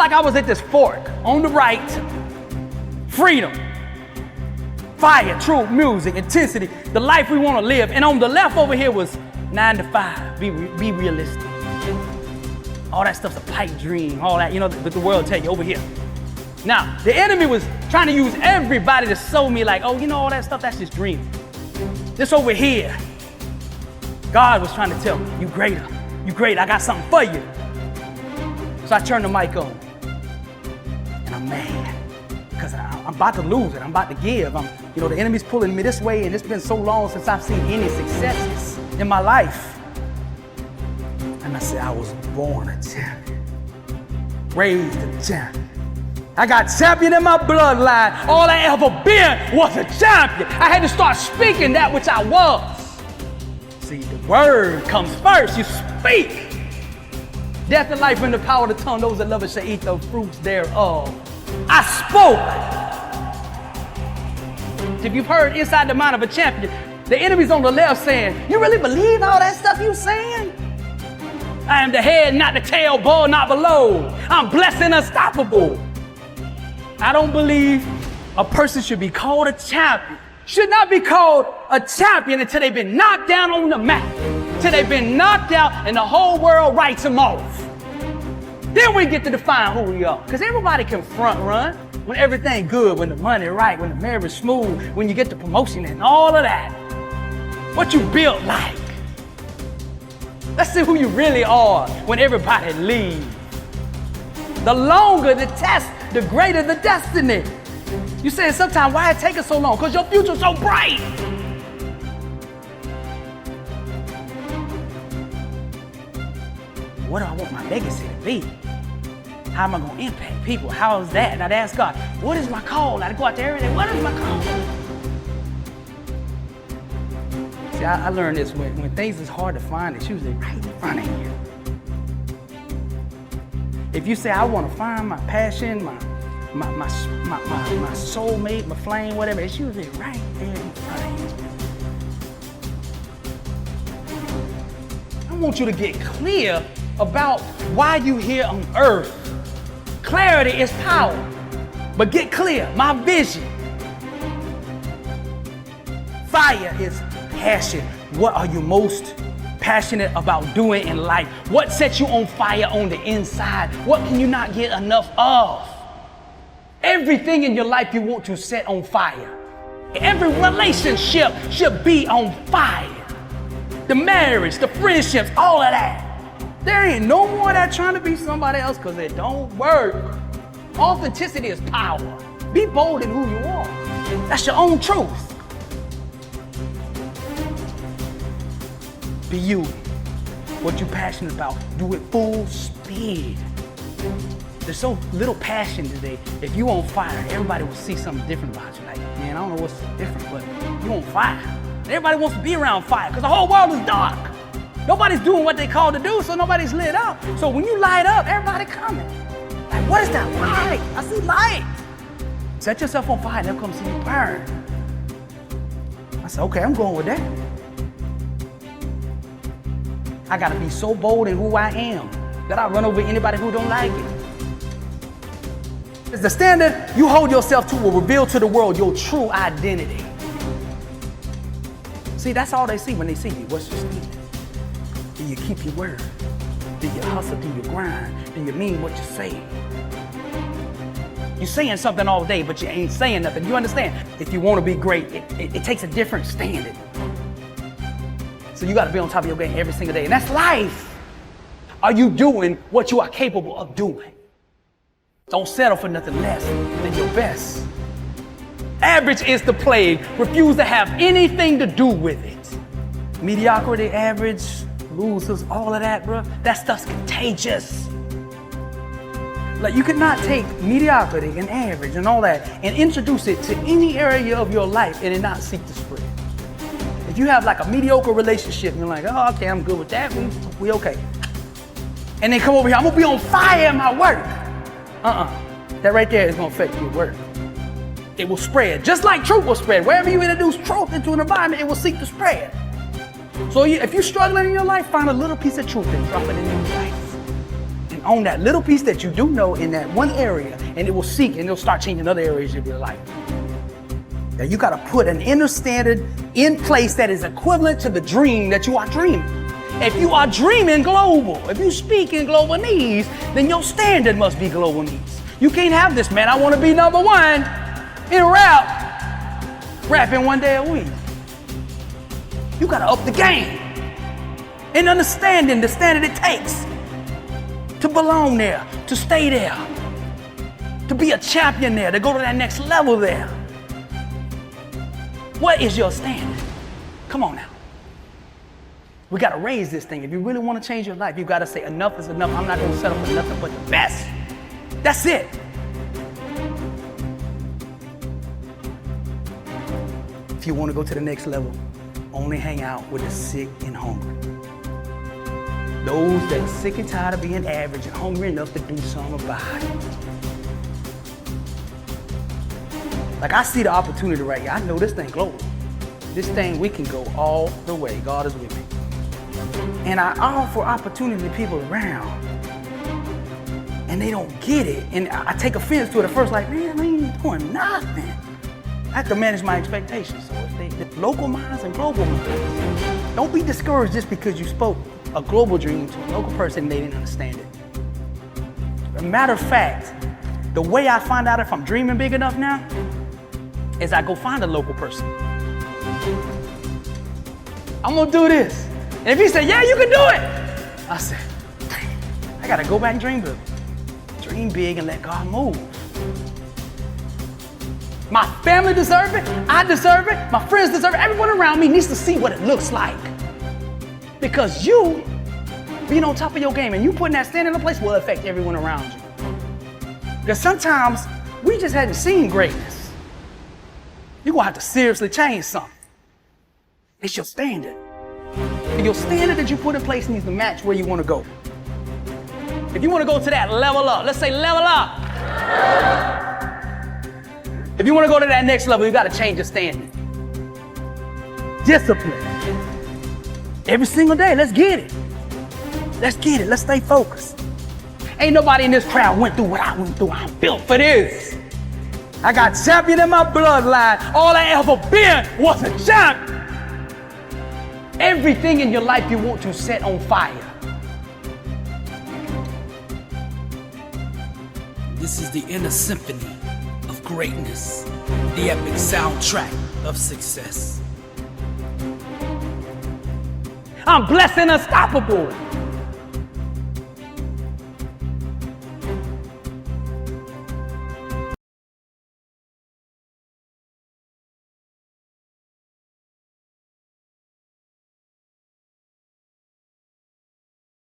like I was at this fork. On the right, freedom, fire, truth, music, intensity, the life we want to live. And on the left over here was 9 to 5, be realistic. All that stuff's a pipe dream, all that, that the world tell you over here. Now, the enemy was trying to use everybody to show me like, oh, all that stuff, that's just dreaming. This over here, God was trying to tell me, you greater, I got something for you. So I turned the mic on, and I'm mad, because I'm about to lose it, I'm about to give. The enemy's pulling me this way, and it's been so long since I've seen any successes in my life. And I said, I was born a champion, raised a champion. I got champion in my bloodline. All I ever been was a champion. I had to start speaking that which I was. See, the word comes first. You speak. Death and life in the power of the tongue. Those that love it shall eat the fruits thereof. I spoke. If you've heard inside the mind of a champion, the enemy's on the left saying, you really believe all that stuff you saying? I am the head, not the tail, above, not below. I'm blessed and unstoppable. I don't believe a person should be called a champion. Should not be called a champion until they've been knocked down on the map. Till they've been knocked out and the whole world writes them off. Then we get to define who we are. Because everybody can front run when everything good, when the money right, when the marriage smooth, when you get the promotion and all of that. What you built like. Let's see who you really are when everybody leaves. The longer the test, the greater the destiny. You say sometimes, why it take us so long? Because your future's so bright. What do I want my legacy to be? How am I going to impact people? How is that? And I'd ask God, what is my call? I'd go out there every day, what is my call? See, I learned this, when things is hard to find, it's usually right in front of you. If you say, I want to find my passion, my soulmate, my flame, whatever, it's usually right there in front of you. I want you to get clear about why you're here on earth. Clarity is power, but get clear, my vision. Fire is passion. What are you most passionate about doing in life? What sets you on fire on the inside? What can you not get enough of? Everything in your life you want to set on fire. Every relationship should be on fire. The marriage, the friendships, all of that. There ain't no more that trying to be somebody else because it don't work. Authenticity is power. Be bold in who you are. That's your own truth. Be you. What you're passionate about, do it full speed. There's so little passion today. If you on fire, everybody will see something different about you. Like, man, I don't know what's different, but you on fire. Everybody wants to be around fire because the whole world is dark. Nobody's doing what they called to do, so nobody's lit up. So when you light up, everybody coming. Like, what is that light? I see light. Set yourself on fire and they'll come see you burn. I said, okay, I'm going with that. I gotta be so bold in who I am that I run over anybody who don't like it. It's the standard you hold yourself to will reveal to the world your true identity. See, that's all they see when they see you. What's your standard? Do you keep your word? Do you hustle? Do you grind? Do you mean what you say? You're saying something all day, but you ain't saying nothing. You understand? If you want to be great, it takes a different standard. So you got to be on top of your game every single day. And that's life. Are you doing what you are capable of doing? Don't settle for nothing less than your best. Average is the plague. Refuse to have anything to do with it. Mediocrity, average, losers, all of that, bro. That stuff's contagious. Like, you cannot take mediocrity and average and all that and introduce it to any area of your life and it not seek to spread. If you have like a mediocre relationship and you're like, oh, okay, I'm good with that, we okay. And then come over here, I'm gonna be on fire in my work. That right there is gonna affect your work. It will spread, just like truth will spread. Wherever you introduce truth into an environment, it will seek to spread. So if you're struggling in your life, find a little piece of truth and drop it in your life. And on that little piece that you do know in that one area, and it will seek and it'll start changing other areas of your life. Now you got to put an inner standard in place that is equivalent to the dream that you are dreaming. If you are dreaming global, if you speak in global needs, then your standard must be global needs. You can't have this, man. I want to be number one in rapping one day a week. You got to up the game and understanding the standard it takes to belong there, to stay there, to be a champion there, to go to that next level there. What is your standard? Come on now. We got to raise this thing. If you really want to change your life, you got to say enough is enough. I'm not going to settle for nothing but the best. That's it. If you want to go to the next level, only hang out with the sick and hungry. Those that are sick and tired of being average and hungry enough to do something about it. Like I see the opportunity right here. I know this thing global. This thing, we can go all the way. God is with me. And I offer opportunity to people around. And they don't get it. And I take offense to it at first, like, man, I ain't doing nothing. I have to manage my expectations. So if they local minds and global minds. Don't be discouraged just because you spoke a global dream to a local person and they didn't understand it. As a matter of fact, the way I find out if I'm dreaming big enough now is I go find a local person. I'm gonna do this. And if he say, yeah, you can do it, I say, I gotta go back and dream big. Dream big and let God move. My family deserve it, I deserve it, my friends deserve it, everyone around me needs to see what it looks like. Because you being on top of your game and you putting that standard in place will affect everyone around you. Because sometimes we just hadn't seen greatness. You're gonna have to seriously change something. It's your standard. And your standard that you put in place needs to match where you want to go. If you want to go to that level up, let's say level up. If you want to go to that next level, you got to change your standard. Discipline. Every single day, let's get it. Let's get it. Let's stay focused. Ain't nobody in this crowd went through what I went through. I'm built for this. I got champion in my bloodline. All I ever been was a champ. Everything in your life you want to set on fire. This is the inner symphony of greatness, the epic soundtrack of success. I'm blessed and unstoppable.